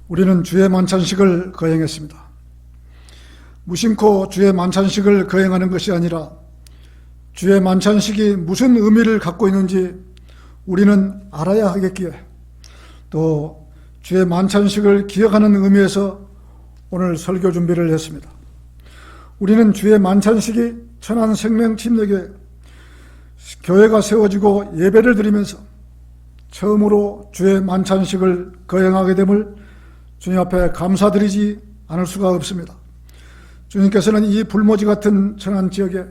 우리는 주의 만찬식을 거행했습니다. 무심코 주의 만찬식을 거행하는 것이 아니라 주의 만찬식이 무슨 의미를 갖고 있는지 우리는 알아야 하겠기에, 또 주의 만찬식을 기억하는 의미에서 오늘 설교 준비를 했습니다. 우리는 주의 만찬식이 천안생명침례교회 교회가 세워지고 예배를 드리면서 처음으로 주의 만찬식을 거행하게 됨을 주님 앞에 감사드리지 않을 수가 없습니다. 주님께서는 이 불모지 같은 천안 지역에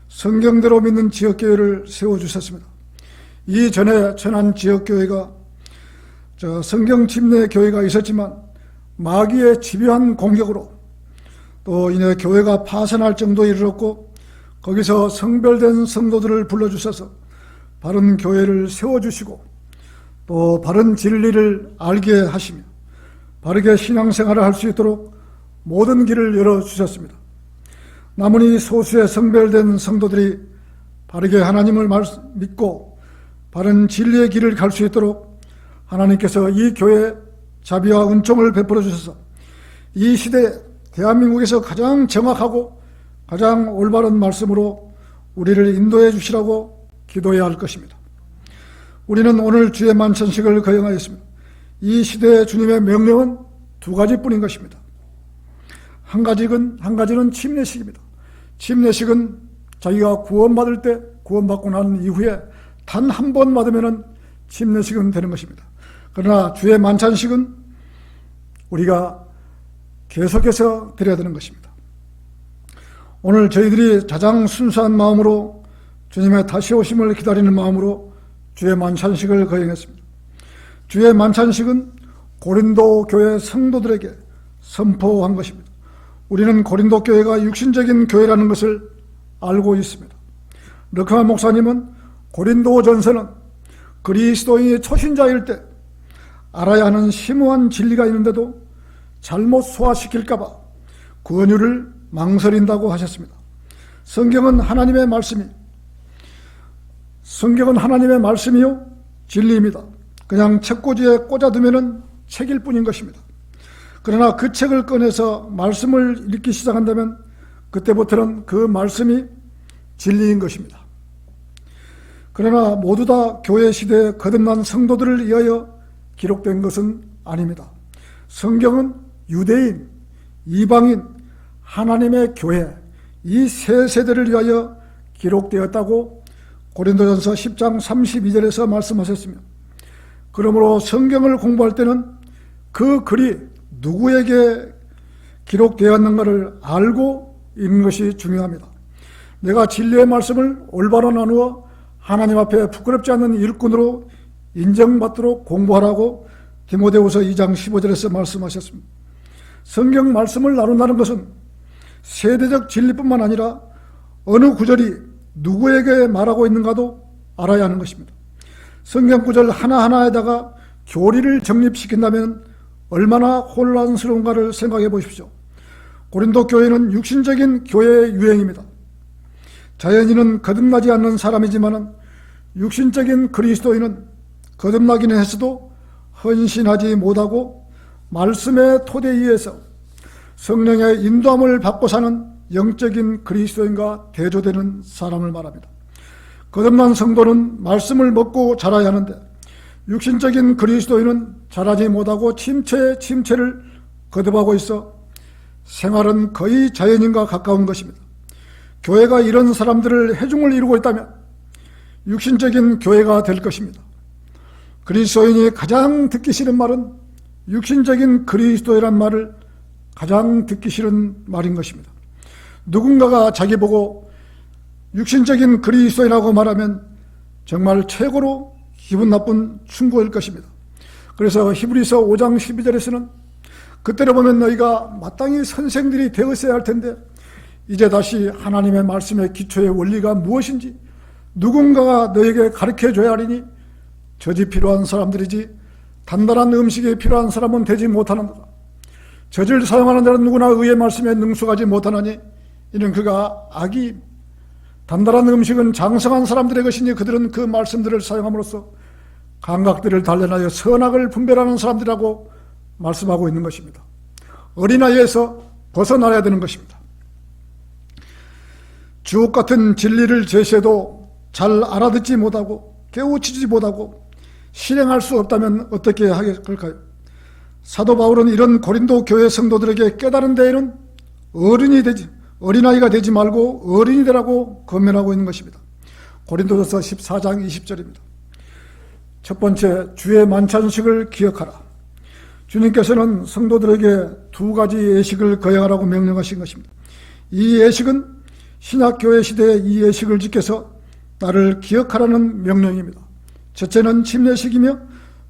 성경대로 믿는 지역교회를 세워주셨습니다. 이전에 천안 지역교회가 성경침례교회가 있었지만 마귀의 집요한 공격으로 또 이내 교회가 파산할 정도에 이르렀고, 거기서 성별된 성도들을 불러주셔서 바른 교회를 세워주시고 또 바른 진리를 알게 하시며 바르게 신앙생활을 할 수 있도록 모든 길을 열어주셨습니다. 남은 이 소수의 성별된 성도들이 바르게 하나님을 믿고 바른 진리의 길을 갈 수 있도록 하나님께서 이 교회에 자비와 은총을 베풀어 주셔서 이 시대에 대한민국에서 가장 정확하고 가장 올바른 말씀으로 우리를 인도해 주시라고 기도해야 할 것입니다. 우리는 오늘 주의 만찬식을 거행하였습니다. 이 시대의 주님의 명령은 두 가지뿐인 것입니다. 한 가지는 침례식입니다. 침례식은 자기가 구원받을 때, 구원받고 난 이후에 단 한 번 받으면 침례식은 되는 것입니다. 그러나 주의 만찬식은 우리가 계속해서 드려야 되는 것입니다. 오늘 저희들이 가장 순수한 마음으로 주님의 다시 오심을 기다리는 마음으로 주의 만찬식을 거행했습니다. 주의 만찬식은 고린도 교회 성도들에게 선포한 것입니다. 우리는 고린도 교회가 육신적인 교회라는 것을 알고 있습니다. 르크만 목사님은 고린도 전서는 그리스도인이 초신자일 때 알아야 하는 심오한 진리가 있는데도 잘못 소화시킬까 봐 권유를 망설인다고 하셨습니다. 성경은 하나님의 말씀이요 진리입니다. 그냥 책꽂이에 꽂아두면 책일 뿐인 것입니다. 그러나 그 책을 꺼내서 말씀을 읽기 시작한다면 그때부터는 그 말씀이 진리인 것입니다. 그러나 모두 다 교회 시대에 거듭난 성도들을 위하여 기록된 것은 아닙니다. 성경은 유대인, 이방인, 하나님의 교회, 이 세 세대를 위하여 기록되었다고 고린도전서 10장 32절에서 말씀하셨으며, 그러므로 성경을 공부할 때는 그 글이 누구에게 기록되었는가를 알고 읽는 것이 중요합니다. 내가 진리의 말씀을 올바로 나누어 하나님 앞에 부끄럽지 않는 일꾼으로 인정받도록 공부하라고 디모데후서 2장 15절에서 말씀하셨습니다. 성경 말씀을 나눈다는 것은 세대적 진리뿐만 아니라 어느 구절이 누구에게 말하고 있는가도 알아야 하는 것입니다. 성경 구절 하나하나에다가 교리를 정립시킨다면 얼마나 혼란스러운가를 생각해 보십시오. 고린도 교회는 육신적인 교회의 유행입니다. 자연인은 거듭나지 않는 사람이지만 육신적인 그리스도인은 거듭나기는 했어도 헌신하지 못하고 말씀의 토대에 의해서 성령의 인도함을 받고 사는 영적인 그리스도인과 대조되는 사람을 말합니다. 거듭난 성도는 말씀을 먹고 자라야 하는데 육신적인 그리스도인은 자라지 못하고 침체를 거듭하고 있어 생활은 거의 자연인과 가까운 것입니다. 교회가 이런 사람들을 회중을 이루고 있다면 육신적인 교회가 될 것입니다. 그리스도인이 가장 듣기 싫은 말은 육신적인 그리스도이란 말을 가장 듣기 싫은 말인 것입니다. 누군가가 자기 보고 육신적인 그리스도인이라고 말하면 정말 최고로 기분 나쁜 충고일 것입니다. 그래서 히브리서 5장 12절에서는 그때로 보면 너희가 마땅히 선생들이 되었어야 할 텐데 이제 다시 하나님의 말씀의 기초의 원리가 무엇인지 누군가가 너에게 가르쳐줘야 하리니 젖이 필요한 사람들이지 단단한 음식이 필요한 사람은 되지 못하는도다. 젖을 사용하는 자는 누구나 의의 말씀에 능숙하지 못하나니 이는 그가 악이 단단한 음식은 장성한 사람들의 것이니 그들은 그 말씀들을 사용함으로써 감각들을 단련하여 선악을 분별하는 사람들이라고 말씀하고 있는 것입니다. 어린아이에서 벗어나야 되는 것입니다. 주옥 같은 진리를 제시해도 잘 알아듣지 못하고 깨우치지 못하고 실행할 수 없다면 어떻게 할까요? 사도 바울은 이런 고린도 교회 성도들에게 깨달은 데에는 어린아이가 되지 말고 어린이 되라고 권면하고 있는 것입니다. 고린도전서 14장 20절입니다. 첫 번째, 주의 만찬식을 기억하라. 주님께서는 성도들에게 두 가지 예식을 거행하라고 명령하신 것입니다. 이 예식은 신약교회 시대에 이 예식을 지켜서 나를 기억하라는 명령입니다. 첫째는 침례식이며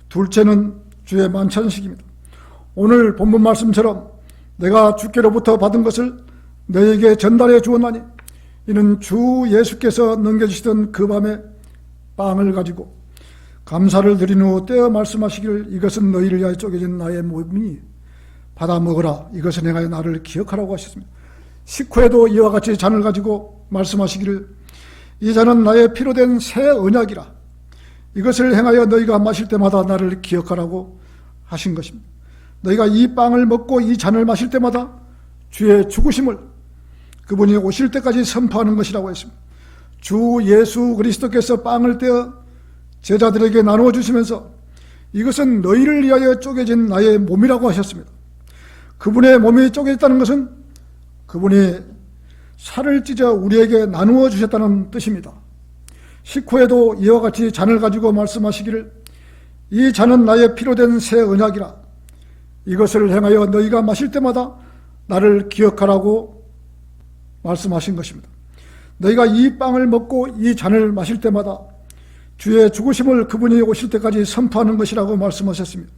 둘째는 주의 만찬식입니다. 오늘 본문 말씀처럼 내가 주께로부터 받은 것을 너에게 전달해 주었나니 이는 주 예수께서 넘겨주시던 그 밤에 빵을 가지고 감사를 드린 후 떼어 말씀하시기를 이것은 너희를 위하여 쪼개진 나의 몸이니 받아 먹으라. 이것은 행하여 나를 기억하라고 하셨습니다. 식후에도 이와 같이 잔을 가지고 말씀하시기를 이 잔은 나의 피로 된 새 언약이라. 이것을 행하여 너희가 마실 때마다 나를 기억하라고 하신 것입니다. 너희가 이 빵을 먹고 이 잔을 마실 때마다 주의 죽으심을 그분이 오실 때까지 선포하는 것이라고 했습니다. 주 예수 그리스도께서 빵을 떼어 제자들에게 나누어 주시면서 이것은 너희를 위하여 쪼개진 나의 몸이라고 하셨습니다. 그분의 몸이 쪼개졌다는 것은 그분이 살을 찢어 우리에게 나누어 주셨다는 뜻입니다. 식후에도 이와 같이 잔을 가지고 말씀하시기를 이 잔은 나의 피로 된 새 언약이라. 이것을 행하여 너희가 마실 때마다 나를 기억하라고 말씀하신 것입니다. 너희가 이 빵을 먹고 이 잔을 마실 때마다 주의 죽으심을 그분이 오실 때까지 선포하는 것이라고 말씀하셨습니다.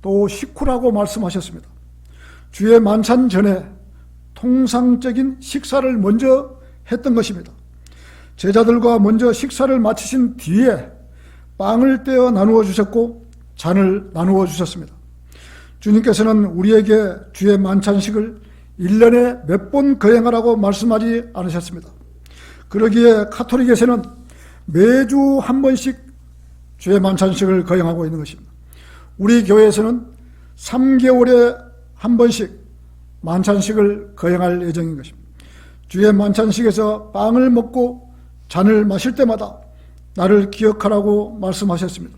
또 식후라고 말씀하셨습니다. 주의 만찬 전에 통상적인 식사를 먼저 했던 것입니다. 제자들과 먼저 식사를 마치신 뒤에 빵을 떼어 나누어 주셨고 잔을 나누어 주셨습니다. 주님께서는 우리에게 주의 만찬식을 1년에 몇 번 거행하라고 말씀하지 않으셨습니다. 그러기에 가톨릭에서는 매주 한 번씩 주의 만찬식을 거행하고 있는 것입니다. 우리 교회에서는 3개월에 한 번씩 만찬식을 거행할 예정인 것입니다. 주의 만찬식에서 빵을 먹고 잔을 마실 때마다 나를 기억하라고 말씀하셨습니다.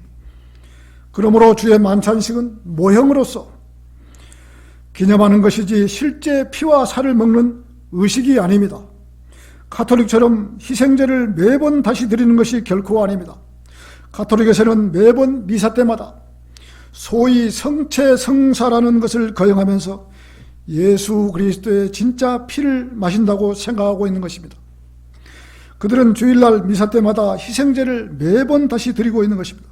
그러므로 주의 만찬식은 모형으로서 기념하는 것이지 실제 피와 살을 먹는 의식이 아닙니다. 가톨릭처럼 희생제를 매번 다시 드리는 것이 결코 아닙니다. 가톨릭에서는 매번 미사 때마다 소위 성체 성사라는 것을 거행하면서 예수 그리스도의 진짜 피를 마신다고 생각하고 있는 것입니다. 그들은 주일날 미사 때마다 희생제를 매번 다시 드리고 있는 것입니다.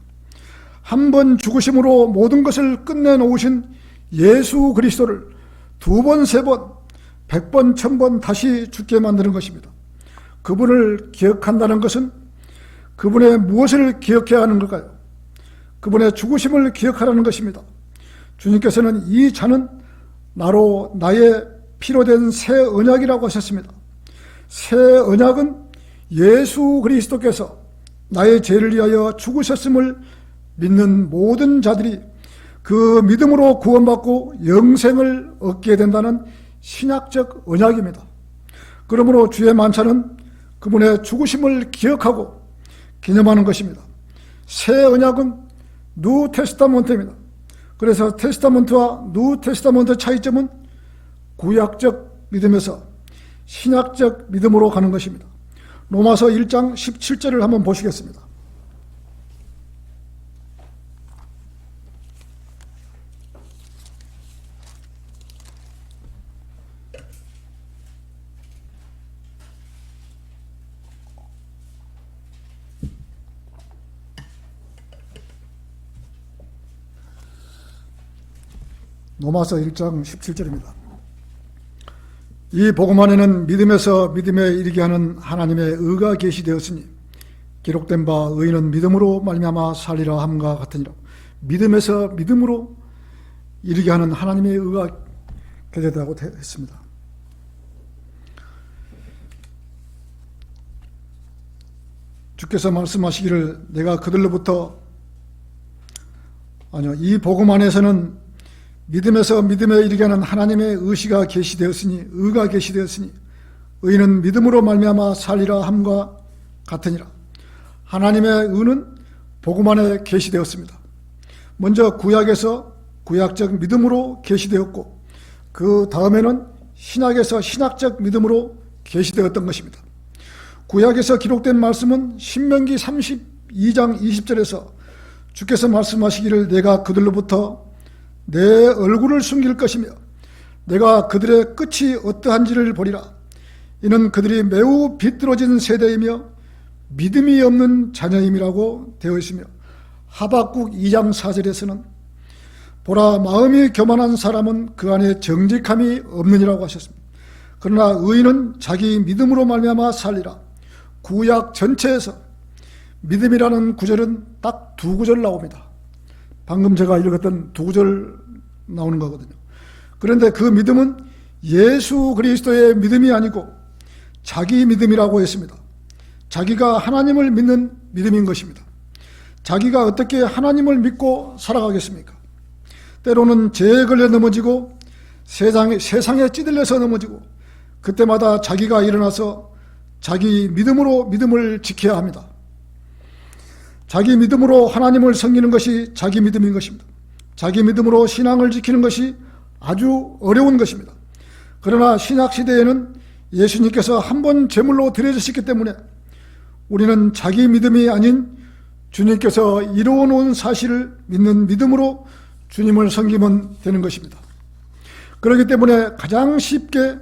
한 번 죽으심으로 모든 것을 끝내놓으신 예수 그리스도를 2번, 3번, 100번, 1000번 다시 죽게 만드는 것입니다. 그분을 기억한다는 것은 그분의 무엇을 기억해야 하는 걸까요? 그분의 죽으심을 기억하라는 것입니다. 주님께서는 이 잔은 나로 나의 피로 된 새 언약이라고 하셨습니다. 새 언약은 예수 그리스도께서 나의 죄를 위하여 죽으셨음을 믿는 모든 자들이 그 믿음으로 구원받고 영생을 얻게 된다는 신약적 언약입니다. 그러므로 주의 만찬은 그분의 죽으심을 기억하고 기념하는 것입니다. 새 언약은 뉴 테스타먼트입니다. 그래서 테스타먼트와 뉴 테스타먼트 차이점은 구약적 믿음에서 신약적 믿음으로 가는 것입니다. 로마서 1장 17절을 한번 보시겠습니다. 로마서 1장 17절입니다. 이 복음 안에는 믿음에서 믿음에 이르게 하는 하나님의 의가 계시되었으니 기록된 바 의인은 믿음으로 말미암아 살리라 함과 같으니라. 믿음에서 믿음으로 이르게 하는 하나님의 의가 계시되다고 했습니다. 주께서 말씀하시기를 내가 그들로부터 이 복음 안에서는 믿음에서 믿음에 이르게 하는 하나님의 의가 계시되었으니 의는 믿음으로 말미암아 살리라 함과 같으니라. 하나님의 의는 복음 안에 계시되었습니다. 먼저 구약에서 구약적 믿음으로 계시되었고 그 다음에는 신약에서 신약적 믿음으로 계시되었던 것입니다. 구약에서 기록된 말씀은 신명기 32장 20절에서 주께서 말씀하시기를 내가 그들로부터 내 얼굴을 숨길 것이며 내가 그들의 끝이 어떠한지를 보리라. 이는 그들이 매우 비뚤어진 세대이며 믿음이 없는 자녀임이라고 되어 있으며 하박국 2장 4절에서는 보라 마음이 교만한 사람은 그 안에 정직함이 없느니라고 하셨습니다. 그러나 의인은 자기 믿음으로 말미암아 살리라. 구약 전체에서 믿음이라는 구절은 딱 두 구절 나옵니다. 방금 제가 읽었던 두 구절 나오는 거거든요. 그런데 그 믿음은 예수 그리스도의 믿음이 아니고 자기 믿음이라고 했습니다. 자기가 하나님을 믿는 믿음인 것입니다. 자기가 어떻게 하나님을 믿고 살아가겠습니까? 때로는 죄에 걸려 넘어지고 세상에 찌들려서 넘어지고 그때마다 자기가 일어나서 자기 믿음으로 믿음을 지켜야 합니다. 자기 믿음으로 하나님을 섬기는 것이 자기 믿음인 것입니다. 자기 믿음으로 신앙을 지키는 것이 아주 어려운 것입니다. 그러나 신약시대에는 예수님께서 한 번 제물로 드려주셨기 때문에 우리는 자기 믿음이 아닌 주님께서 이루어 놓은 사실을 믿는 믿음으로 주님을 섬기면 되는 것입니다. 그렇기 때문에 가장 쉽게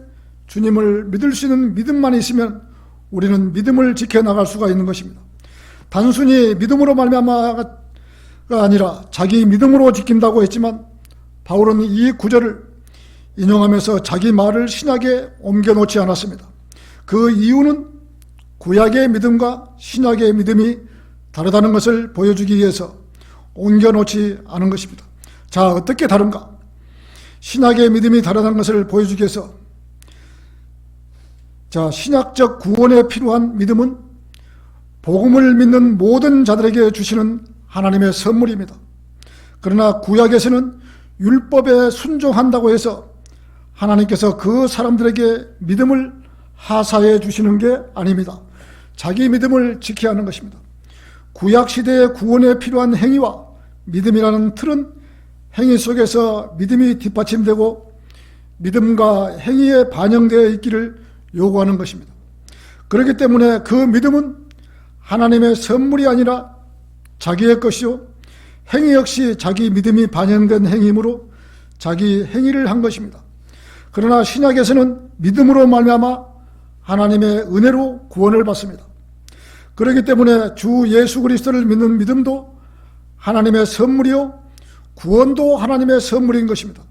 주님을 믿을 수 있는 믿음만 있으면 우리는 믿음을 지켜나갈 수가 있는 것입니다. 단순히 믿음으로 말미암아가 아니라 자기 믿음으로 지킨다고 했지만 바울은 이 구절을 인용하면서 자기 말을 신약에 옮겨놓지 않았습니다. 그 이유는 구약의 믿음과 신약의 믿음이 다르다는 것을 보여주기 위해서 옮겨놓지 않은 것입니다. 자, 어떻게 다른가? 신약의 믿음이 다르다는 것을 보여주기 위해서 신약적 구원에 필요한 믿음은 복음을 믿는 모든 자들에게 주시는 하나님의 선물입니다. 그러나 구약에서는 율법에 순종한다고 해서 하나님께서 그 사람들에게 믿음을 하사해 주시는 게 아닙니다. 자기 믿음을 지켜야 하는 것입니다. 구약시대의 구원에 필요한 행위와 믿음이라는 틀은 행위 속에서 믿음이 뒷받침되고 믿음과 행위에 반영되어 있기를 요구하는 것입니다. 그렇기 때문에 그 믿음은 하나님의 선물이 아니라 자기의 것이요 행위 역시 자기 믿음이 반영된 행위이므로 자기 행위를 한 것입니다. 그러나 신약에서는 믿음으로 말미암아 하나님의 은혜로 구원을 받습니다. 그렇기 때문에 주 예수 그리스도를 믿는 믿음도 하나님의 선물이요 구원도 하나님의 선물인 것입니다.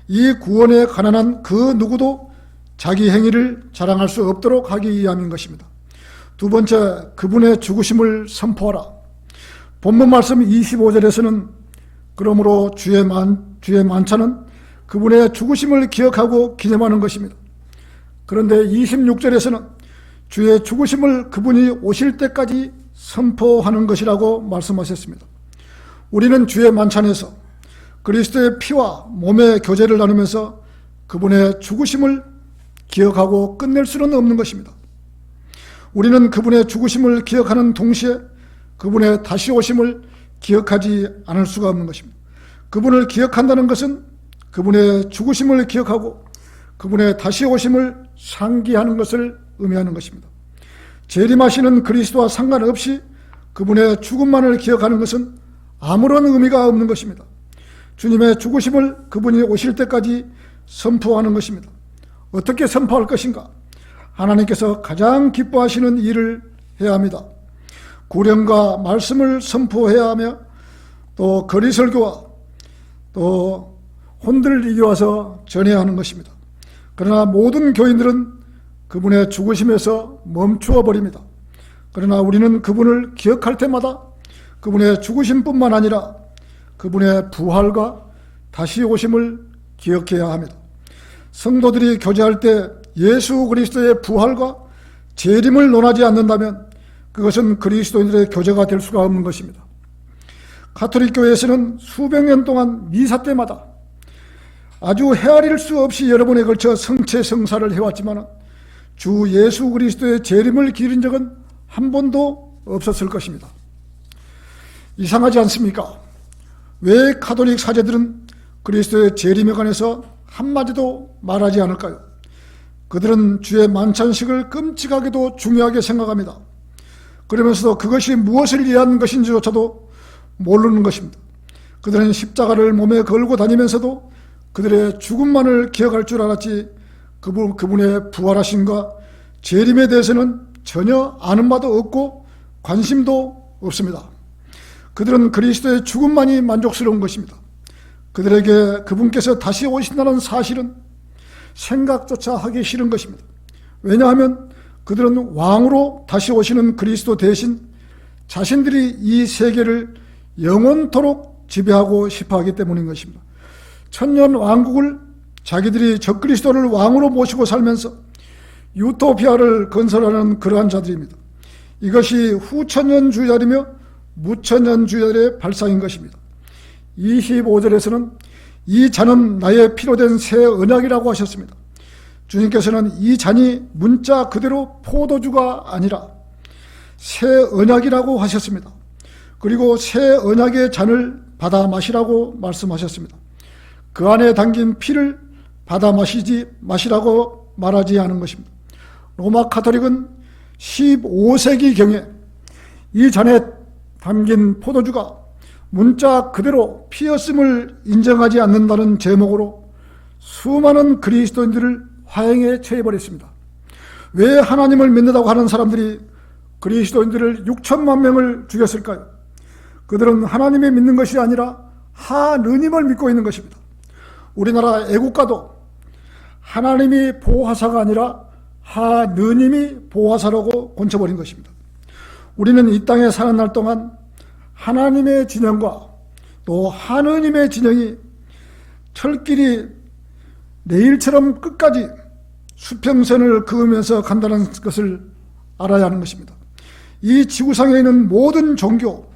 이 구원에 가난한 그 누구도 자기 행위를 자랑할 수 없도록 하기 위함인 것입니다. 두 번째, 그분의 죽으심을 선포하라. 본문 말씀 25절에서는 그러므로 주의 만찬은 그분의 죽으심을 기억하고 기념하는 것입니다. 그런데 26절에서는 주의 죽으심을 그분이 오실 때까지 선포하는 것이라고 말씀하셨습니다. 우리는 주의 만찬에서 그리스도의 피와 몸의 교제를 나누면서 그분의 죽으심을 기억하고 끝낼 수는 없는 것입니다. 우리는 그분의 죽으심을 기억하는 동시에 그분의 다시 오심을 기억하지 않을 수가 없는 것입니다. 그분을 기억한다는 것은 그분의 죽으심을 기억하고 그분의 다시 오심을 상기하는 것을 의미하는 것입니다. 재림하시는 그리스도와 상관없이 그분의 죽음만을 기억하는 것은 아무런 의미가 없는 것입니다. 주님의 죽으심을 그분이 오실 때까지 선포하는 것입니다. 어떻게 선포할 것인가? 하나님께서 가장 기뻐하시는 일을 해야 합니다. 구령과 말씀을 선포해야 하며 또 거리 설교와 또 혼들을 이겨와서 전해야 하는 것입니다. 그러나 모든 교인들은 그분의 죽으심에서 멈추어 버립니다. 그러나 우리는 그분을 기억할 때마다 그분의 죽으심뿐만 아니라 그분의 부활과 다시 오심을 기억해야 합니다. 성도들이 교제할 때 예수 그리스도의 부활과 재림을 논하지 않는다면 그것은 그리스도인들의 교제가 될 수가 없는 것입니다. 가톨릭 교회에서는 수백 년 동안 미사 때마다 아주 헤아릴 수 없이 여러 번에 걸쳐 성체 성사를 해왔지만 주 예수 그리스도의 재림을 기린 적은 한 번도 없었을 것입니다. 이상하지 않습니까? 왜 가톨릭 사제들은 그리스도의 재림에 관해서 한마디도 말하지 않을까요? 그들은 주의 만찬식을 끔찍하게도 중요하게 생각합니다. 그러면서도 그것이 무엇을 위한 것인지조차도 모르는 것입니다. 그들은 십자가를 몸에 걸고 다니면서도 그들의 죽음만을 기억할 줄 알았지 그분의 부활하심과 재림에 대해서는 전혀 아는 바도 없고 관심도 없습니다. 그들은 그리스도의 죽음만이 만족스러운 것입니다. 그들에게 그분께서 다시 오신다는 사실은 생각조차 하기 싫은 것입니다. 왜냐하면 그들은 왕으로 다시 오시는 그리스도 대신 자신들이 이 세계를 영원토록 지배하고 싶어 하기 때문인 것입니다. 천년 왕국을 자기들이 적그리스도를 왕으로 모시고 살면서 유토피아를 건설하는 그러한 자들입니다. 이것이 후천년주의자이며 무천년주의자의 발상인 것입니다. 25절에서는 이 잔은 나의 피로 된 새 언약이라고 하셨습니다. 주님께서는 이 잔이 문자 그대로 포도주가 아니라 새 언약이라고 하셨습니다. 그리고 새 언약의 잔을 받아 마시라고 말씀하셨습니다. 그 안에 담긴 피를 받아 마시라고 말하지 않은 것입니다. 로마 가톨릭은 15세기경에 이 잔에 담긴 포도주가 문자 그대로 피였음을 인정하지 않는다는 제목으로 수많은 그리스도인들을 화형에 처해버렸습니다. 왜 하나님을 믿는다고 하는 사람들이 그리스도인들을 6천만 명을 죽였을까요? 그들은 하나님을 믿는 것이 아니라 하느님을 믿고 있는 것입니다. 우리나라 애국가도 하나님이 보호하사가 아니라 하느님이 보호하사라고 고쳐버린 것입니다. 우리는 이 땅에 사는 날 동안 하나님의 진영과 또 하느님의 진영이 철길이 내일처럼 끝까지 수평선을 그으면서 간다는 것을 알아야 하는 것입니다. 이 지구상에 있는 모든 종교,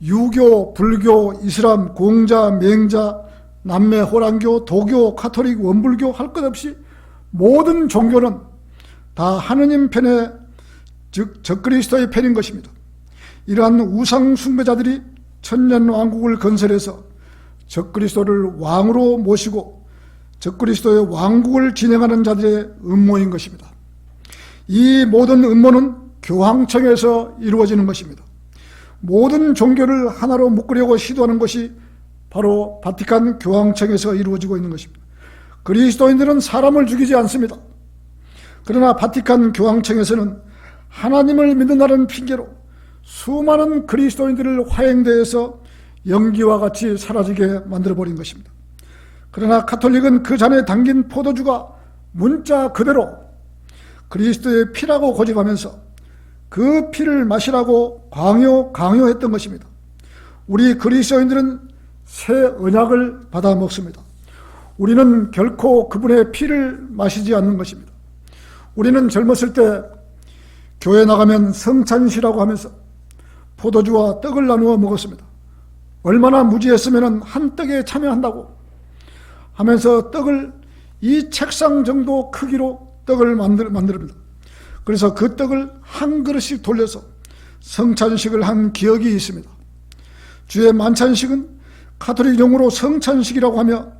유교, 불교, 이슬람, 공자, 맹자, 남매, 호랑교, 도교, 가톨릭, 원불교 할 것 없이 모든 종교는 다 하느님 편에 즉 적그리스도의 편인 것입니다. 이러한 우상 숭배자들이 천년 왕국을 건설해서 적그리스도를 왕으로 모시고 적그리스도의 왕국을 진행하는 자들의 음모인 것입니다. 이 모든 음모는 교황청에서 이루어지는 것입니다. 모든 종교를 하나로 묶으려고 시도하는 것이 바로 바티칸 교황청에서 이루어지고 있는 것입니다. 그리스도인들은 사람을 죽이지 않습니다. 그러나 바티칸 교황청에서는 하나님을 믿는다는 핑계로 수많은 그리스도인들을 화형대에서 연기와 같이 사라지게 만들어버린 것입니다. 그러나 가톨릭은 그 잔에 담긴 포도주가 문자 그대로 그리스도의 피라고 고집하면서 그 피를 마시라고 강요했던 것입니다. 우리 그리스도인들은 새 언약을 받아 먹습니다. 우리는 결코 그분의 피를 마시지 않는 것입니다. 우리는 젊었을 때 교회 나가면 성찬시라고 하면서 포도주와 떡을 나누어 먹었습니다. 얼마나 무지했으면 한 떡에 참여한다고 하면서 떡을 이 책상 정도 크기로 떡을 만듭니다. 그래서 그 떡을 한 그릇씩 돌려서 성찬식을 한 기억이 있습니다. 주의 만찬식은 가톨릭 용어로 성찬식이라고 하며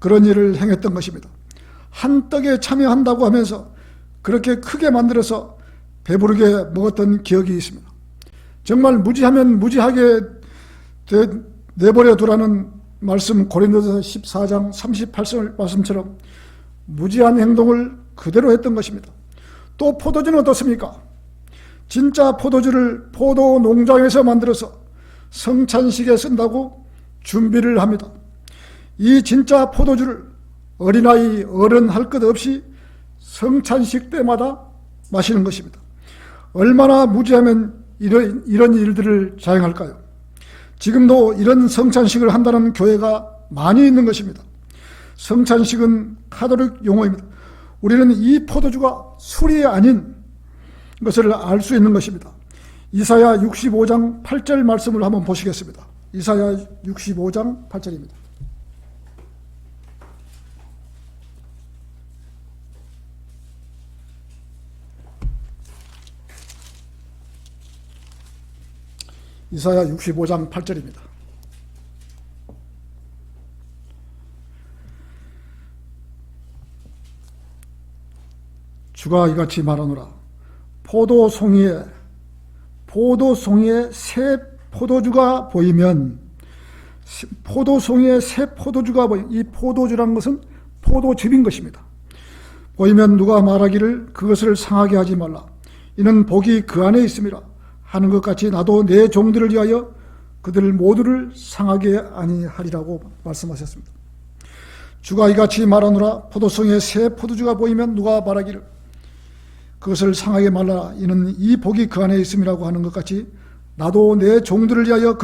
그런 일을 행했던 것입니다. 한 떡에 참여한다고 하면서 그렇게 크게 만들어서 배부르게 먹었던 기억이 있습니다. 정말 무지하면 무지하게 내버려 두라는 말씀 고린도서 14장 38절 말씀처럼 무지한 행동을 그대로 했던 것입니다. 또 포도주는 어떻습니까? 진짜 포도주를 포도 농장에서 만들어서 성찬식에 쓴다고 준비를 합니다. 이 진짜 포도주를 어린아이, 어른 할 것 없이 성찬식 때마다 마시는 것입니다. 얼마나 무지하면 이런 일들을 자행할까요? 지금도 이런 성찬식을 한다는 교회가 많이 있는 것입니다. 성찬식은 가톨릭 용어입니다. 우리는 이 포도주가 술이 아닌 것을 알 수 있는 것입니다. 이사야 65장 8절 말씀을 한번 보시겠습니다. 이사야 65장 8절입니다. 이사야 65장 8절입니다. 주가 이같이 말하노라. 포도송이에 새 포도주가 보이면, 포도송이에 새 포도주가 보이면, 이 포도주라는 것은 포도즙인 것입니다. 보이면 누가 말하기를 그것을 상하게 하지 말라. 이는 복이 그 안에 있음이라 하는 것 같이 나도 내 종들을 위하여 그들 모두를 상하게 아니하리라고 말씀하셨습니다. 주가 이같이 말하노라. 포도송이에 새 포도주가 보이면 누가 말하기를 그것을 상하게 말라. 이는 이 복이 그 안에 있음이라고 하는 것 같이 나도 내 종들을 위하여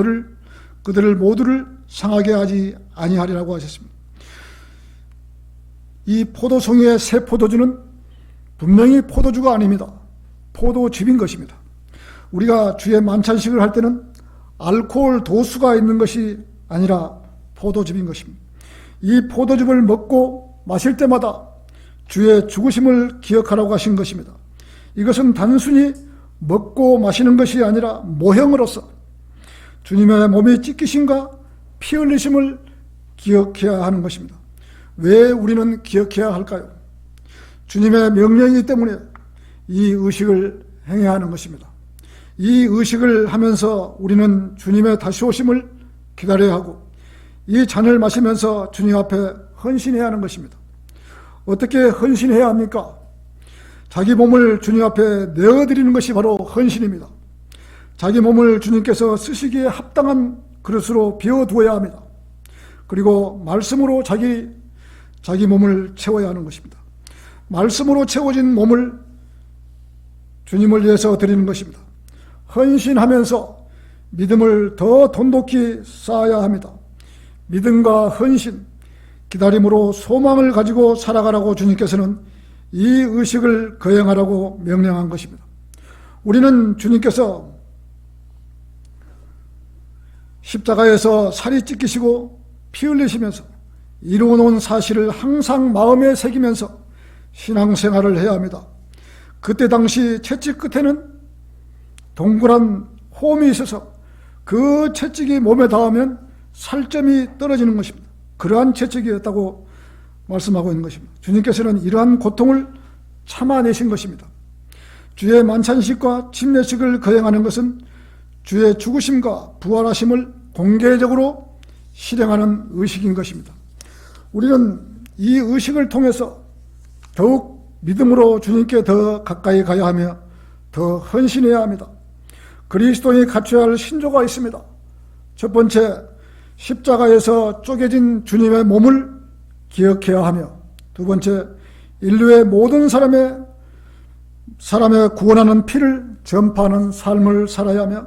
그들을 모두를 상하게 하지 아니하리라고 하셨습니다. 이 포도송이의 새 포도주는 분명히 포도주가 아닙니다. 포도즙인 것입니다. 우리가 주의 만찬식을 할 때는 알코올 도수가 있는 것이 아니라 포도즙인 것입니다. 이 포도즙을 먹고 마실 때마다 주의 죽으심을 기억하라고 하신 것입니다. 이것은 단순히 먹고 마시는 것이 아니라 모형으로서 주님의 몸이 찢기심과 피 흘리심을 기억해야 하는 것입니다. 왜 우리는 기억해야 할까요? 주님의 명령이기 때문에 이 의식을 행해야 하는 것입니다. 이 의식을 하면서 우리는 주님의 다시 오심을 기다려야 하고 이 잔을 마시면서 주님 앞에 헌신해야 하는 것입니다. 어떻게 헌신해야 합니까? 자기 몸을 주님 앞에 내어드리는 것이 바로 헌신입니다. 자기 몸을 주님께서 쓰시기에 합당한 그릇으로 비워두어야 합니다. 그리고 말씀으로 자기 몸을 채워야 하는 것입니다. 말씀으로 채워진 몸을 주님을 위해서 드리는 것입니다. 헌신하면서 믿음을 더 돈독히 쌓아야 합니다. 믿음과 헌신, 기다림으로 소망을 가지고 살아가라고 주님께서는 이 의식을 거행하라고 명령한 것입니다. 우리는 주님께서 십자가에서 살이 찢기시고 피 흘리시면서 이루어놓은 사실을 항상 마음에 새기면서 신앙생활을 해야 합니다. 그때 당시 채찍 끝에는 동그란 홈이 있어서 그 채찍이 몸에 닿으면 살점이 떨어지는 것입니다. 그러한 채찍이었다고 말씀하고 있는 것입니다. 주님께서는 이러한 고통을 참아내신 것입니다. 주의 만찬식과 침례식을 거행하는 것은 주의 죽으심과 부활하심을 공개적으로 실행하는 의식인 것입니다. 우리는 이 의식을 통해서 더욱 믿음으로 주님께 더 가까이 가야 하며 더 헌신해야 합니다. 그리스도인이 갖춰야 할 신조가 있습니다. 첫 번째, 십자가에서 쪼개진 주님의 몸을 기억해야 하며, 두 번째, 인류의 모든 사람의 구원하는 피를 전파하는 삶을 살아야 하며,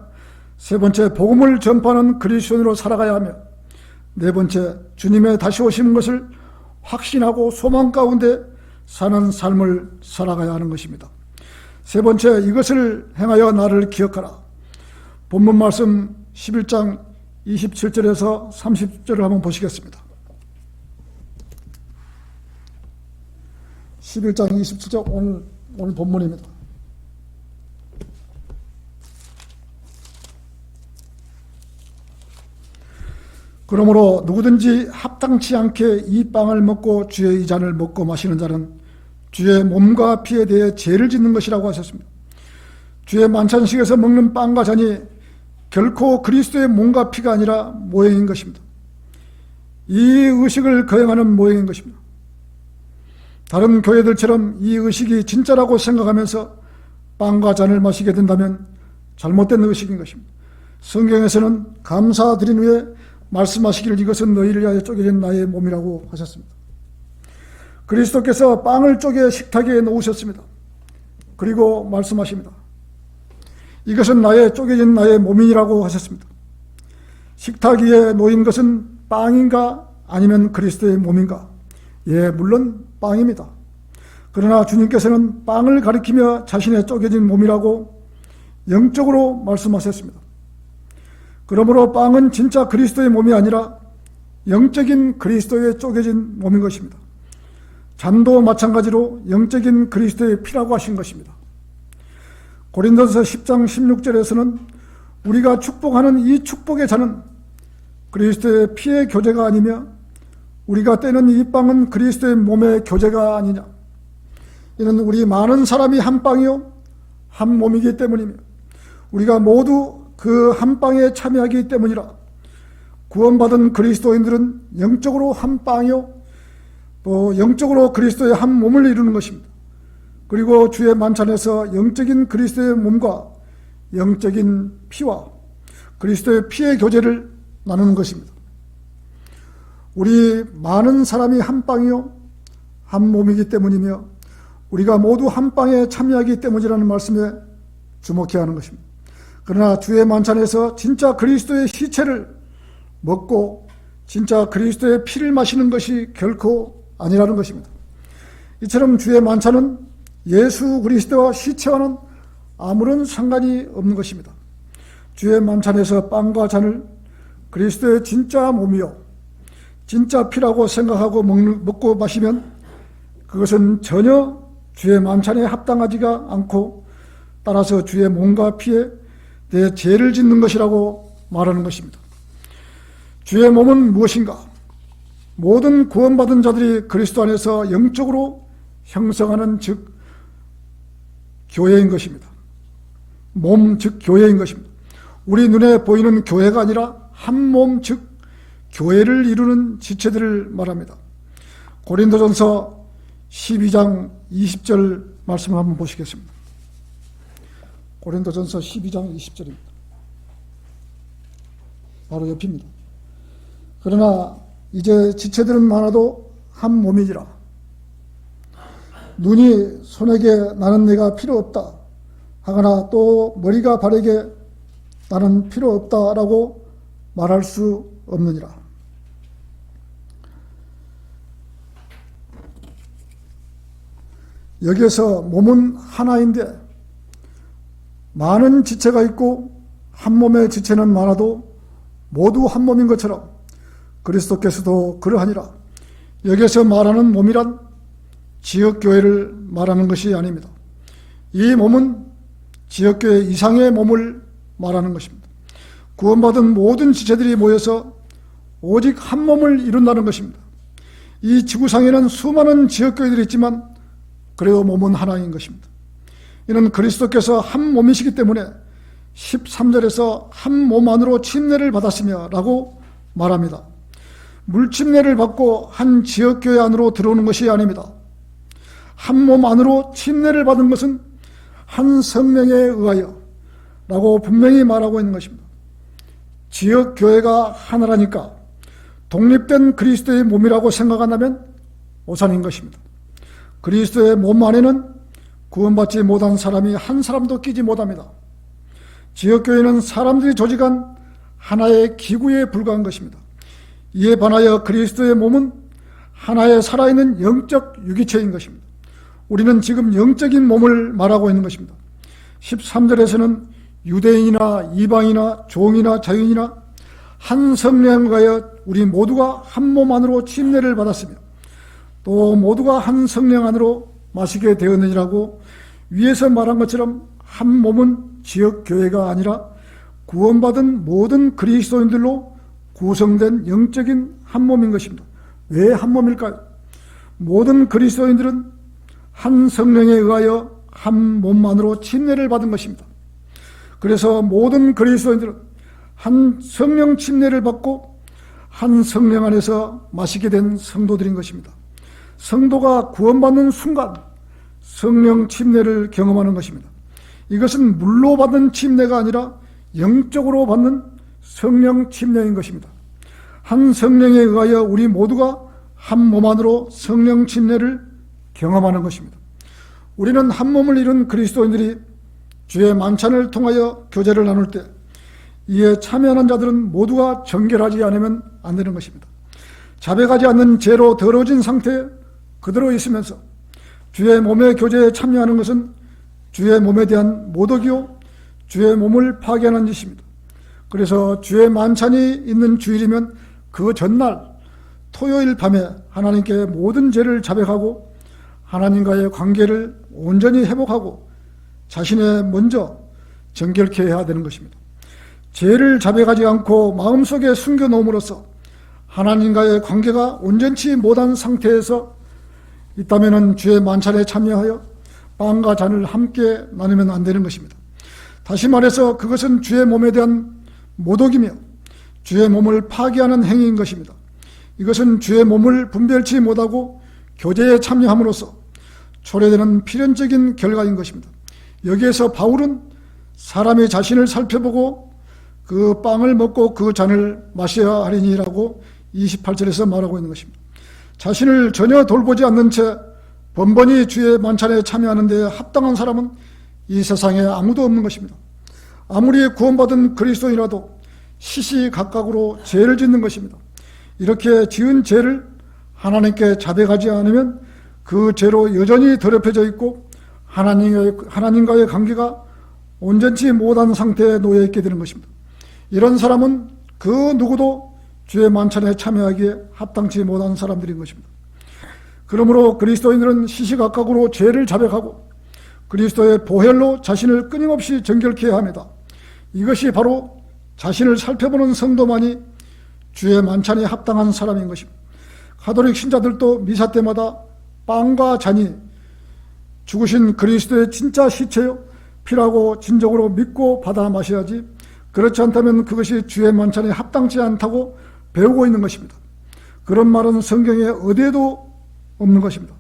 세 번째, 복음을 전파하는 그리스도인으로 살아가야 하며, 네 번째, 주님의 다시 오시는 것을 확신하고 소망 가운데 사는 삶을 살아가야 하는 것입니다. 세 번째, 이것을 행하여 나를 기억하라. 본문 말씀 11장 27절에서 30절을 한번 보시겠습니다. 11장 27절 오늘 본문입니다. 그러므로 누구든지 합당치 않게 이 빵을 먹고 주의 이 잔을 먹고 마시는 자는 주의 몸과 피에 대해 죄를 짓는 것이라고 하셨습니다. 주의 만찬식에서 먹는 빵과 잔이 결코 그리스도의 몸과 피가 아니라 모형인 것입니다. 이 의식을 거행하는 모형인 것입니다. 다른 교회들처럼 이 의식이 진짜라고 생각하면서 빵과 잔을 마시게 된다면 잘못된 의식인 것입니다. 성경에서는 감사드린 후에 말씀하시기를 이것은 너희를 위하여 쪼개진 나의 몸이라고 하셨습니다. 그리스도께서 빵을 쪼개 식탁에 놓으셨습니다. 그리고 말씀하십니다. 이것은 쪼개진 나의 몸이라고 하셨습니다. 식탁 위에 놓인 것은 빵인가 아니면 그리스도의 몸인가? 예, 물론 빵입니다. 그러나 주님께서는 빵을 가리키며 자신의 쪼개진 몸이라고 영적으로 말씀하셨습니다. 그러므로 빵은 진짜 그리스도의 몸이 아니라 영적인 그리스도의 쪼개진 몸인 것입니다. 잔도 마찬가지로 영적인 그리스도의 피라고 하신 것입니다. 고린도서 10장 16절에서는 우리가 축복하는 이 축복의 잔은 그리스도의 피의 교제가 아니며 우리가 떼는 이 빵은 그리스도의 몸의 교제가 아니냐. 이는 우리 많은 사람이 한 빵이요 한 몸이기 때문이며 우리가 모두 그 한 빵에 참여하기 때문이라. 구원받은 그리스도인들은 영적으로 한 빵이요 또 영적으로 그리스도의 한 몸을 이루는 것입니다. 그리고 주의 만찬에서 영적인 그리스도의 몸과 영적인 피와 그리스도의 피의 교제를 나누는 것입니다. 우리 많은 사람이 한 빵이요 한 몸이기 때문이며 우리가 모두 한 빵에 참여하기 때문이라는 말씀에 주목해야 하는 것입니다. 그러나 주의 만찬에서 진짜 그리스도의 시체를 먹고 진짜 그리스도의 피를 마시는 것이 결코 아니라는 것입니다. 이처럼 주의 만찬은 예수 그리스도와 시체와는 아무런 상관이 없는 것입니다. 주의 만찬에서 빵과 잔을 그리스도의 진짜 몸이요 진짜 피라고 생각하고 먹고 마시면 그것은 전혀 주의 만찬에 합당하지가 않고 따라서 주의 몸과 피에 내 죄를 짓는 것이라고 말하는 것입니다. 주의 몸은 무엇인가? 모든 구원받은 자들이 그리스도 안에서 영적으로 형성하는 즉 교회인 것입니다. 몸 즉 교회인 것입니다. 우리 눈에 보이는 교회가 아니라 한 몸 즉 교회를 이루는 지체들을 말합니다. 고린도전서 12장 20절 말씀을 한번 보시겠습니다. 고린도전서 12장 20절입니다. 바로 옆입니다. 그러나 이제 지체들은 많아도 한 몸이니라. 눈이 손에게 나는 내가 필요 없다 하거나 또 머리가 발에게 나는 필요 없다라고 말할 수 없느니라. 여기에서 몸은 하나인데 많은 지체가 있고 한 몸의 지체는 많아도 모두 한 몸인 것처럼 그리스도께서도 그러하니라. 여기에서 말하는 몸이란 지역교회를 말하는 것이 아닙니다. 이 몸은 지역교회 이상의 몸을 말하는 것입니다. 구원받은 모든 지체들이 모여서 오직 한 몸을 이룬다는 것입니다. 이 지구상에는 수많은 지역교회들이 있지만 그래도 몸은 하나인 것입니다. 이는 그리스도께서 한 몸이시기 때문에 13절에서 한 몸 안으로 침례를 받았으며 라고 말합니다. 물침례를 받고 한 지역교회 안으로 들어오는 것이 아닙니다. 한 몸 안으로 침례를 받은 것은 한 성령에 의하여 라고 분명히 말하고 있는 것입니다. 지역교회가 하나라니까 독립된 그리스도의 몸이라고 생각한다면 오산인 것입니다. 그리스도의 몸 안에는 구원받지 못한 사람이 한 사람도 끼지 못합니다. 지역교회는 사람들이 조직한 하나의 기구에 불과한 것입니다. 이에 반하여 그리스도의 몸은 하나의 살아있는 영적 유기체인 것입니다. 우리는 지금 영적인 몸을 말하고 있는 것입니다. 13절에서는 유대인이나 이방이나 종이나 자유인이나 한 성령에 의하여 우리 모두가 한 몸 안으로 침례를 받았으며 또 모두가 한 성령 안으로 마시게 되었느니라고 위에서 말한 것처럼 한 몸은 지역교회가 아니라 구원받은 모든 그리스도인들로 구성된 영적인 한 몸인 것입니다. 왜 한 몸일까요? 모든 그리스도인들은 한 성령에 의하여 한 몸만으로 침례를 받은 것입니다. 그래서 모든 그리스도인들은 한 성령 침례를 받고 한 성령 안에서 마시게 된 성도들인 것입니다. 성도가 구원받는 순간 성령 침례를 경험하는 것입니다. 이것은 물로 받는 침례가 아니라 영적으로 받는 성령 침례인 것입니다. 한 성령에 의하여 우리 모두가 한 몸 안으로 성령 침례를 경험하는 것입니다. 우리는 한 몸을 이룬 그리스도인들이 주의 만찬을 통하여 교제를 나눌 때 이에 참여하는 자들은 모두가 정결하지 않으면 안 되는 것입니다. 자백하지 않는 죄로 더러워진 상태에 그대로 있으면서 주의 몸의 교제에 참여하는 것은 주의 몸에 대한 모독이요 주의 몸을 파괴하는 짓입니다. 그래서 주의 만찬이 있는 주일이면 그 전날 토요일 밤에 하나님께 모든 죄를 자백하고 하나님과의 관계를 온전히 회복하고 자신의 먼저 정결케 해야 되는 것입니다. 죄를 자백하지 않고 마음속에 숨겨놓음으로써 하나님과의 관계가 온전치 못한 상태에서 있다면 주의 만찬에 참여하여 빵과 잔을 함께 나누면 안 되는 것입니다. 다시 말해서 그것은 주의 몸에 대한 모독이며 주의 몸을 파괴하는 행위인 것입니다. 이것은 주의 몸을 분별치 못하고 교제에 참여함으로써 초래되는 필연적인 결과인 것입니다. 여기에서 바울은 사람이 자신을 살펴보고 그 빵을 먹고 그 잔을 마셔야 하리니라고 28절에서 말하고 있는 것입니다. 자신을 전혀 돌보지 않는 채 번번이 주의 만찬에 참여하는 데 합당한 사람은 이 세상에 아무도 없는 것입니다. 아무리 구원받은 그리스도인이라도 시시각각으로 죄를 짓는 것입니다. 이렇게 지은 죄를 하나님께 자백하지 않으면 그 죄로 여전히 더럽혀져 있고 하나님과의 관계가 온전치 못한 상태에 놓여 있게 되는 것입니다. 이런 사람은 그 누구도 주의 만찬에 참여하기에 합당치 못한 사람들인 것입니다. 그러므로 그리스도인들은 시시각각으로 죄를 자백하고 그리스도의 보혈로 자신을 끊임없이 정결케 해야 합니다. 이것이 바로 자신을 살펴보는 성도만이 주의 만찬에 합당한 사람인 것입니다. 가톨릭 신자들도 미사 때마다 빵과 잔이 죽으신 그리스도의 진짜 시체요 피라고 진정으로 믿고 받아 마셔야지, 그렇지 않다면 그것이 주의 만찬에 합당치 않다고 배우고 있는 것입니다. 그런 말은 성경에 어디에도 없는 것입니다.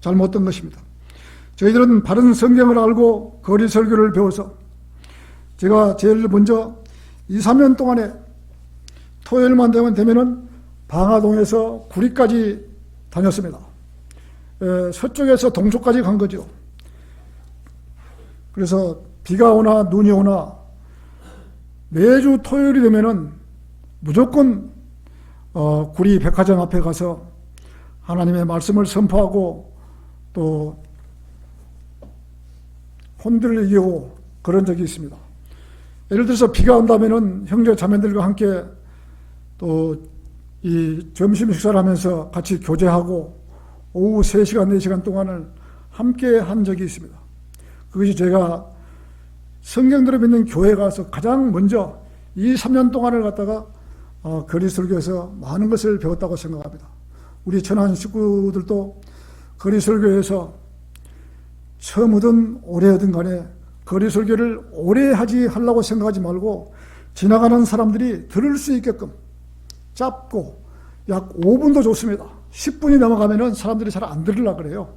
잘못된 것입니다. 저희들은 바른 성경을 알고 거리 설교를 배워서 제가 제일 먼저 2, 3년 동안에 토요일만 되면은 방화동에서 구리까지 다녔습니다. 서쪽에서 동쪽까지 간 거죠. 그래서 비가 오나 눈이 오나 매주 토요일이 되면은 무조건 구리 백화점 앞에 가서 하나님의 말씀을 선포하고 또 혼들을 이기고 그런 적이 있습니다. 예를 들어서 비가 온다면은 형제 자매들과 함께 또 이 점심 식사를 하면서 같이 교제하고 오후 3시간, 4시간 동안을 함께 한 적이 있습니다. 그것이 제가 성경대로 믿는 교회 가서 가장 먼저 2, 3년 동안을 갖다가 거리 설교에서 많은 것을 배웠다고 생각합니다. 우리 천안 식구들도 거리 설교에서 처음이든 오래든 간에 거리 설교를 오래 하려고 생각하지 말고 지나가는 사람들이 들을 수 있게끔 짧고 약 5분도 좋습니다. 10분이 넘어가면은 사람들이 잘 안 들으려고 그래요.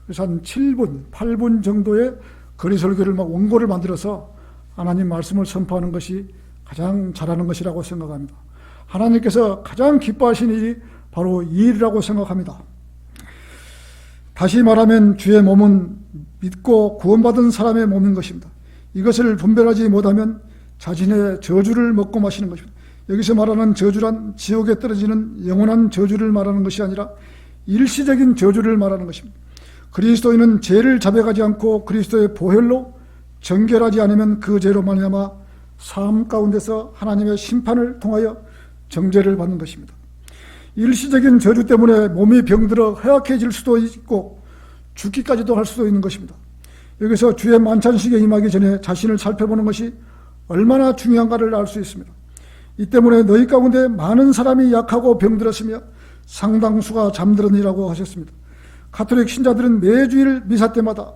그래서 한 7분, 8분 정도의 거리 설교를 막 원고를 만들어서 하나님 말씀을 선포하는 것이 가장 잘하는 것이라고 생각합니다. 하나님께서 가장 기뻐하시는 일이 바로 이 일이라고 생각합니다. 다시 말하면 주의 몸은 믿고 구원받은 사람의 몸인 것입니다. 이것을 분별하지 못하면 자신의 저주를 먹고 마시는 것입니다. 여기서 말하는 저주란 지옥에 떨어지는 영원한 저주를 말하는 것이 아니라 일시적인 저주를 말하는 것입니다. 그리스도인은 죄를 자백하지 않고 그리스도의 보혈로 정결하지 않으면 그 죄로 말미암아 삶 가운데서 하나님의 심판을 통하여 정죄를 받는 것입니다. 일시적인 저주 때문에 몸이 병들어 허약해질 수도 있고 죽기까지도 할 수도 있는 것입니다. 여기서 주의 만찬식에 임하기 전에 자신을 살펴보는 것이 얼마나 중요한가를 알 수 있습니다. 이 때문에 너희 가운데 많은 사람이 약하고 병들었으며 상당수가 잠들었니라고 하셨습니다. 가톨릭 신자들은 매주일 미사 때마다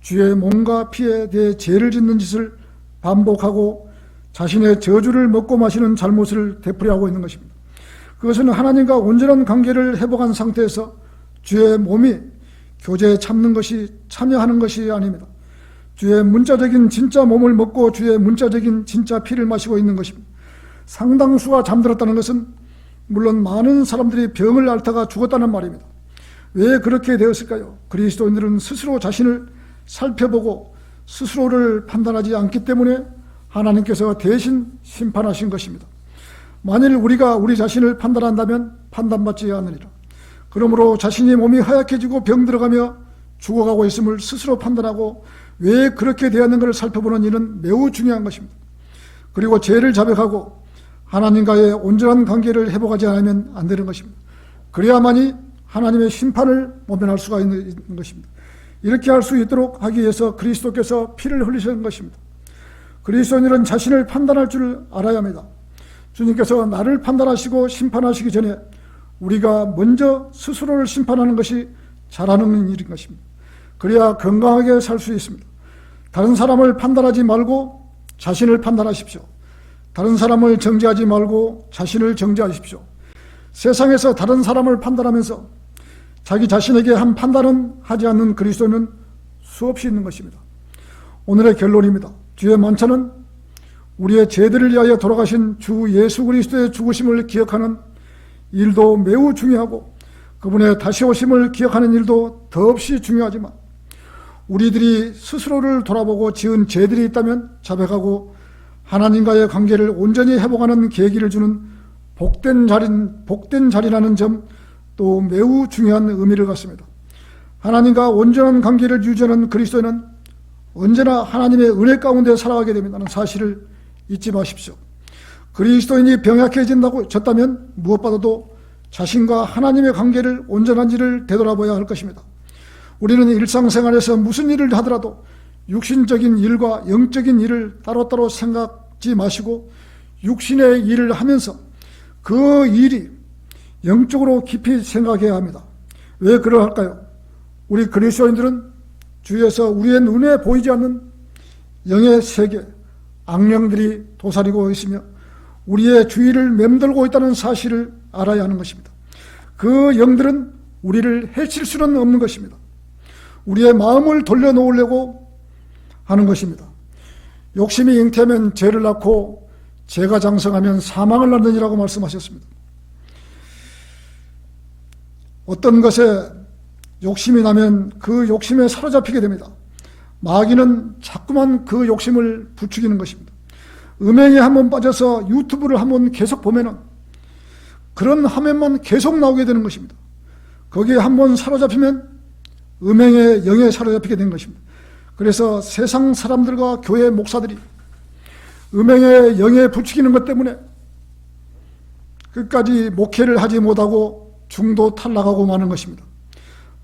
주의 몸과 피에 대해 죄를 짓는 짓을 반복하고 자신의 저주를 먹고 마시는 잘못을 되풀이하고 있는 것입니다. 그것은 하나님과 온전한 관계를 회복한 상태에서 주의 몸이 교제에 참여하는 것이 아닙니다. 주의 문자적인 진짜 몸을 먹고 주의 문자적인 진짜 피를 마시고 있는 것입니다. 상당수가 잠들었다는 것은 물론 많은 사람들이 병을 앓다가 죽었다는 말입니다. 왜 그렇게 되었을까요? 그리스도인들은 스스로 자신을 살펴보고 스스로를 판단하지 않기 때문에 하나님께서 대신 심판하신 것입니다. 만일 우리가 우리 자신을 판단한다면 판단받지 않으리라. 그러므로 자신의 몸이 허약해지고 병들어가며 죽어가고 있음을 스스로 판단하고 왜 그렇게 되었는가를 살펴보는 일은 매우 중요한 것입니다. 그리고 죄를 자백하고 하나님과의 온전한 관계를 회복하지 않으면 안 되는 것입니다. 그래야만이 하나님의 심판을 모면할 수가 있는 것입니다. 이렇게 할 수 있도록 하기 위해서 그리스도께서 피를 흘리신 것입니다. 그리스도인은 자신을 판단할 줄 알아야 합니다. 주님께서 나를 판단하시고 심판하시기 전에 우리가 먼저 스스로를 심판하는 것이 잘하는 일인 것입니다. 그래야 건강하게 살 수 있습니다. 다른 사람을 판단하지 말고 자신을 판단하십시오. 다른 사람을 정죄하지 말고 자신을 정죄하십시오. 세상에서 다른 사람을 판단하면서 자기 자신에게 한 판단은 하지 않는 그리스도인은 수없이 있는 것입니다. 오늘의 결론입니다. 주의 만찬은 우리의 죄들을 위하여 돌아가신 주 예수 그리스도의 죽으심을 기억하는 일도 매우 중요하고 그분의 다시 오심을 기억하는 일도 더없이 중요하지만 우리들이 스스로를 돌아보고 지은 죄들이 있다면 자백하고 하나님과의 관계를 온전히 회복하는 계기를 주는 복된 자리라는 점 또 매우 중요한 의미를 갖습니다. 하나님과 온전한 관계를 유지하는 그리스도인은 언제나 하나님의 은혜 가운데 살아가게 됩니다는 사실을 잊지 마십시오. 그리스도인이 병약해졌다면 무엇보다도 자신과 하나님의 관계를 온전한지를 되돌아봐야 할 것입니다. 우리는 일상생활에서 무슨 일을 하더라도 육신적인 일과 영적인 일을 따로따로 생각지 마시고 육신의 일을 하면서 그 일이 영적으로 깊이 생각해야 합니다. 왜 그러할까요? 우리 그리스도인들은 주위에서 우리의 눈에 보이지 않는 영의 세계, 악령들이 도사리고 있으며 우리의 주위를 맴돌고 있다는 사실을 알아야 하는 것입니다. 그 영들은 우리를 해칠 수는 없는 것입니다. 우리의 마음을 돌려놓으려고 하는 것입니다. 욕심이 잉태하면 죄를 낳고 죄가 장성하면 사망을 낳느니라고 말씀하셨습니다. 어떤 것에 욕심이 나면 그 욕심에 사로잡히게 됩니다. 마귀는 자꾸만 그 욕심을 부추기는 것입니다. 음행에 한번 빠져서 유튜브를 한번 계속 보면은 그런 화면만 계속 나오게 되는 것입니다. 거기에 한번 사로잡히면 음행의 영에 사로잡히게 된 것입니다. 그래서 세상 사람들과 교회 목사들이 음행의 영에 부추기는 것 때문에 끝까지 목회를 하지 못하고 중도 탈락하고 마는 것입니다.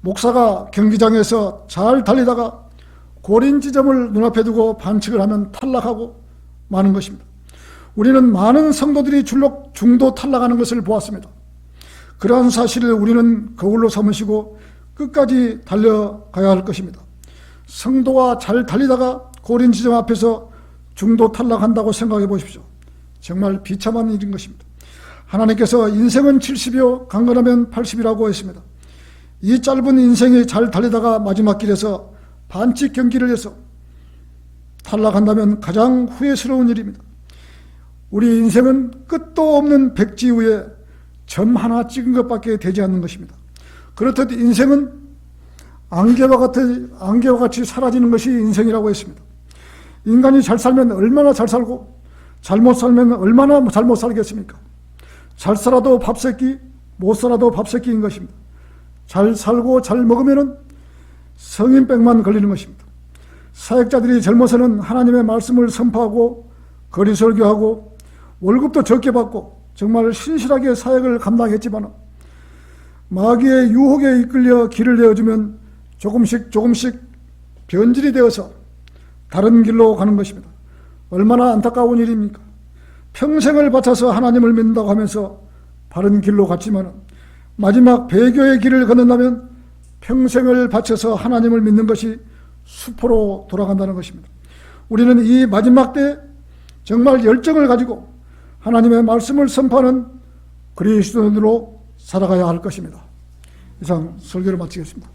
목사가 경기장에서 잘 달리다가 고린 지점을 눈앞에 두고 반칙을 하면 탈락하고 마는 것입니다. 우리는 많은 성도들이 중도 탈락하는 것을 보았습니다. 그러한 사실을 우리는 거울로 삼으시고 끝까지 달려가야 할 것입니다. 성도가 잘 달리다가 고린 지점 앞에서 중도 탈락한다고 생각해 보십시오. 정말 비참한 일인 것입니다. 하나님께서 인생은 70이요 강건하면 80이라고 했습니다. 이 짧은 인생이 잘 달리다가 마지막 길에서 반칙 경기를 해서 탈락한다면 가장 후회스러운 일입니다. 우리 인생은 끝도 없는 백지 위에 점 하나 찍은 것밖에 되지 않는 것입니다. 그렇듯 인생은 안개와 같이 사라지는 것이 인생이라고 했습니다. 인간이 잘 살면 얼마나 잘 살고 잘못 살면 얼마나 잘못 살겠습니까? 잘 살아도 밥새끼, 못 살아도 밥새끼인 것입니다. 잘 살고 잘 먹으면 성인병만 걸리는 것입니다. 사역자들이 젊어서는 하나님의 말씀을 선포하고 거리 설교하고 월급도 적게 받고 정말 신실하게 사역을 감당했지만 마귀의 유혹에 이끌려 길을 내어주면 조금씩 변질이 되어서 다른 길로 가는 것입니다. 얼마나 안타까운 일입니까? 평생을 바쳐서 하나님을 믿는다고 하면서 바른 길로 갔지만 마지막 배교의 길을 걷는다면 평생을 바쳐서 하나님을 믿는 것이 수포로 돌아간다는 것입니다. 우리는 이 마지막 때 정말 열정을 가지고 하나님의 말씀을 선포하는 그리스도인으로 살아가야 할 것입니다. 이상 설교를 마치겠습니다.